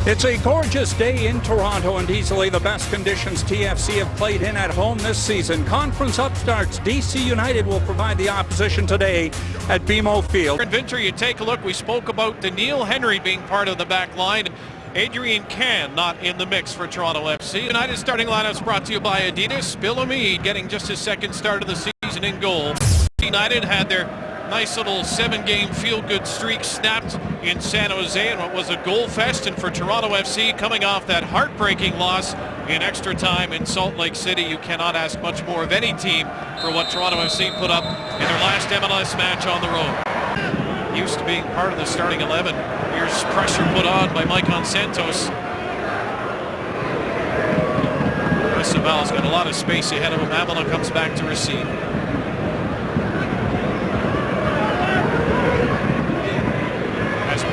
It's a gorgeous day in Toronto and easily the best conditions TFC have played in at home this season. Conference upstarts D.C.United will provide the opposition today at BMO Field. Vinter, you take a look. We spoke about Daniil Henry being part of the back line. Adrian Can not in the mix for Toronto FC. United starting lineups brought to you by Adidas. Bill Hamid getting just his second start of the season in goal. United had their nice little 7-game feel-good streak snapped in San Jose and what was a goal fest, and for Toronto FC coming off that heartbreaking loss in extra time in Salt Lake City, you cannot ask much more of any team for what Toronto FC put up in their last MLS match on the road. Used to being part of the starting 11. Here's pressure put on by Mike Santos. Saval's got a lot of space ahead of him. Avila comes back to receive.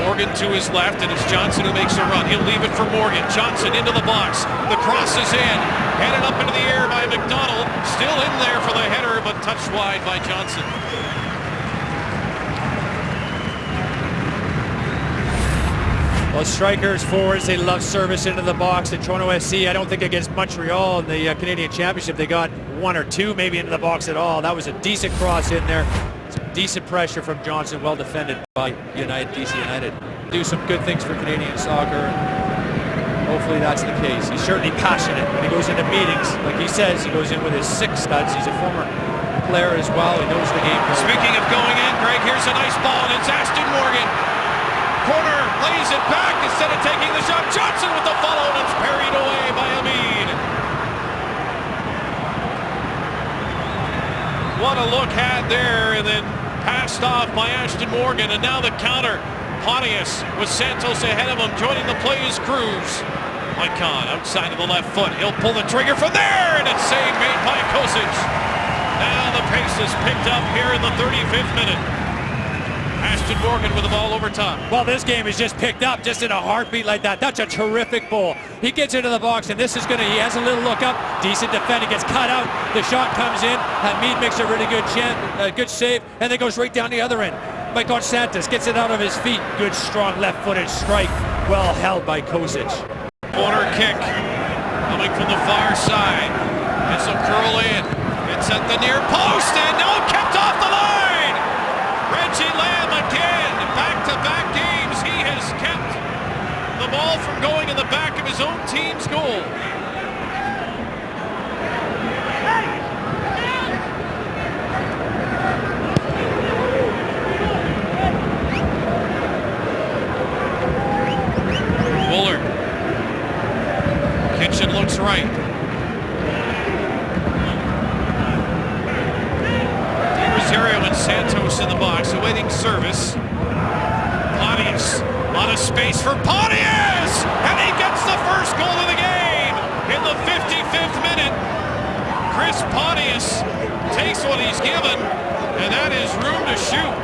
Morgan to his left, and it's Johnson who makes a run. He'll leave it for Morgan. Johnson into the box. The cross is in. Headed up into the air by McDonald. Still in there for the header, but touched wide by Johnson. Well, strikers, forwards, they love service into the box. At Toronto FC, I don't think against Montreal in the Canadian Championship, they got one or two maybe into the box at all. That was a decent cross in there. Decent pressure from Johnson, well defended by D.C.United. Do some good things for Canadian soccer. Hopefully that's the case. He's certainly passionate when he goes into meetings. Like he says, he goes in with his 6 studs. He's a former player as well. He knows the game. Speaking of going in, Greg, here's a nice ball, and it's Ashton Morgan. Corner, lays it back instead of taking the shot. Johnson with the follow, and it's parried away by Hamid. What a look had there, and then passed off by Ashton Morgan, and now the counter. Pontius with Santos ahead of him, joining the play is Cruz. Icon outside of the left foot. He'll pull the trigger from there, and it's saved made by Kosic. Now the pace is picked up here in the 35th minute. Ashton Morgan with the ball over top. Well, this game is just picked up just in a heartbeat like that. That's a terrific ball. He gets into the box, and this is he has a little look up. Decent defending, gets cut out. The shot comes in. Hamid makes a really good save, and then goes right down the other end. Mike Santos gets it out of his feet. Good, strong left-footed strike. Well held by Kosic. Corner kick coming from the far side. This will curl in. It's at the near post, and no, kept off the line. Reggie Lamb again, back-to-back games. He has kept the ball from going in the back of his own team's goal. Bullard. Kitchen looks right. Rosario and Santos in the box, awaiting service. Pontius, a lot of space for Pontius! And he gets the first goal of the game in the 55th minute. Chris Pontius takes what he's given, and that is room to shoot.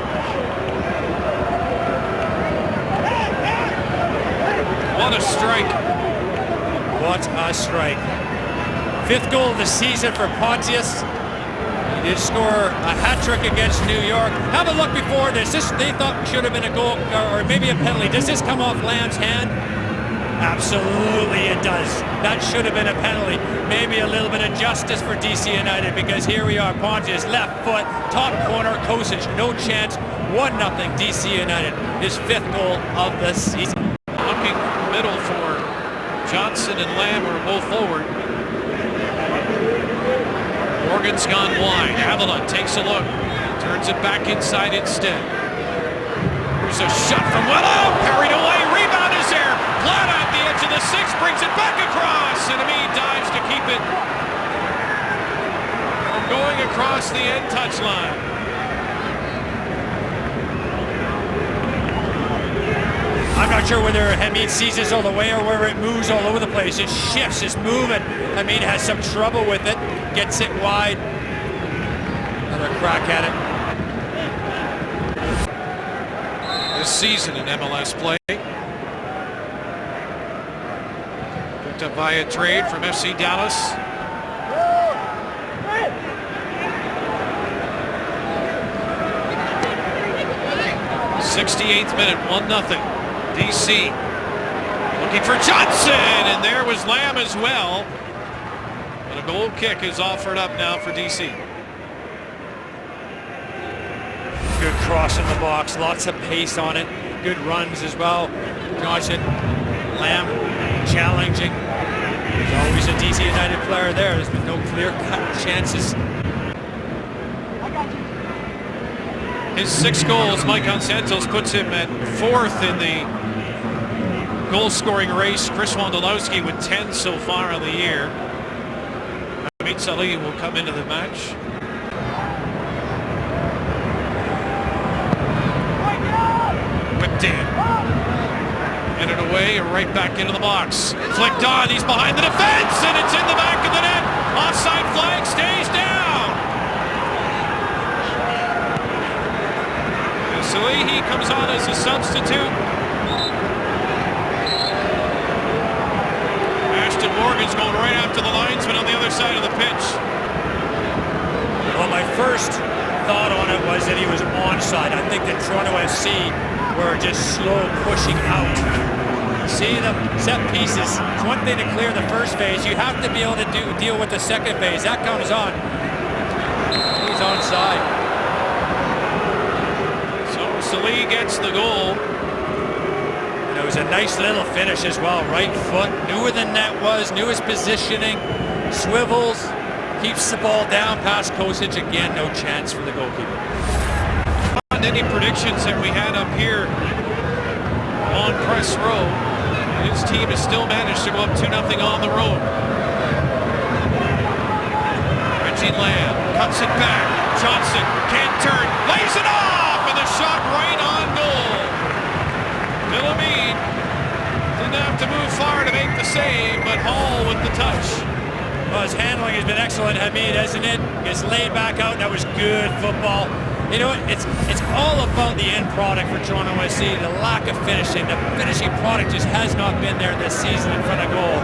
What a strike. What a strike. 5th goal of the season for Pontius. He did score a hat-trick against New York. Have a look before this. They thought should have been a goal or maybe a penalty. Does this come off Lamb's hand? Absolutely it does. That should have been a penalty. Maybe a little bit of justice for D.C.United, because here we are. Pontius, left foot, top corner, Kosic, no chance. 1-0 D.C.United. His 5th goal of the season. Looking middle for Johnson and Lamb, are both forward. Morgan's gone wide. Avila takes a look. Turns it back inside instead. Here's a shot from Willow. Parried away. Rebound is there. Flat at the edge of the 6. Brings it back across. And Hamid dives to keep it from going across the end touchline. I'm not sure whether Hamid sees this all the way or whether it moves all over the place. It shifts, it's moving. Hamid has some trouble with it. Gets it wide. Another crack at it. This season in MLS play. Picked up via trade from FC Dallas. 68th minute, 1-0. DC Looking for Johnson, and there was Lamb as well. But a goal kick is offered up now for DC. Good cross in the box, lots of pace on it, good runs as well. Johnson, Lamb, challenging. There's always a D.C.United player there. There's been no clear-cut chances. His 6 goals, Mike Santos, puts him at 4th in the goal-scoring race. Chris Wondolowski with 10 so far on the year. Amit Salih will come into the match. Whipped in. Headed away, right back into the box. Flicked on, he's behind the defense, and it's in the back of the net. Offside flag stays down. And Salehi comes on as a substitute. Ashton Morgan's going right after the linesman on the other side of the pitch. Well, my first thought on it was that he was onside. I think that Toronto FC were just slow pushing out. See the set pieces. It's one thing to clear the first phase. You have to be able to deal with the second phase. That comes on. He's onside. So Salih gets the goal. And it was a nice little finish as well. Right foot, knew where the net was, knew his positioning, swivels, keeps the ball down past Kosic. Again, no chance for the goalkeeper. Any predictions that we had up here on press row, his team has still managed to go up 2-0 on the road. Reggie Lamb cuts it back. Johnson can't turn, lays it off, and the shot right on goal. Billamid didn't have to move far to make the save, but Hall with the touch. Well, his handling has been excellent, Hamid, hasn't it? Gets laid back out. That was good football. You know what? It's all about the end product for Toronto FC. The lack of finishing. The finishing product just has not been there this season in front of goal.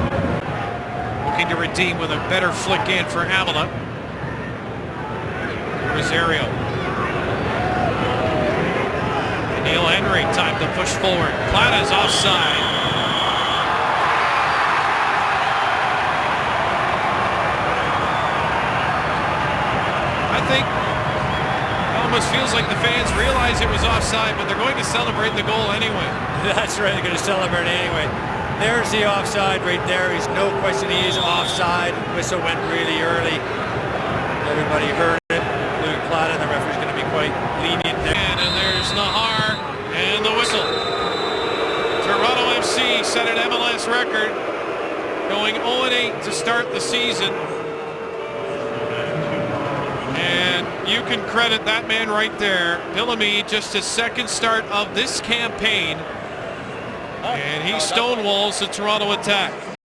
Looking to redeem with a better flick in for Amala. Rosario. Neil Henry, time to push forward. Plata's offside. I think almost feels like the fans realize it was offside, but they're going to celebrate the goal anyway. That's right, they're going to celebrate anyway. There's the offside right there. He's no question he is offside. Whistle went really early. Everybody heard it. Louis Plata, the referee's going to be quite lenient there. And there's Nahar and the whistle. Toronto FC set an MLS record, going 0-8 to start the season. You can credit that man right there, Billamid, just his 2nd start of this campaign, and he stonewalls the Toronto attack.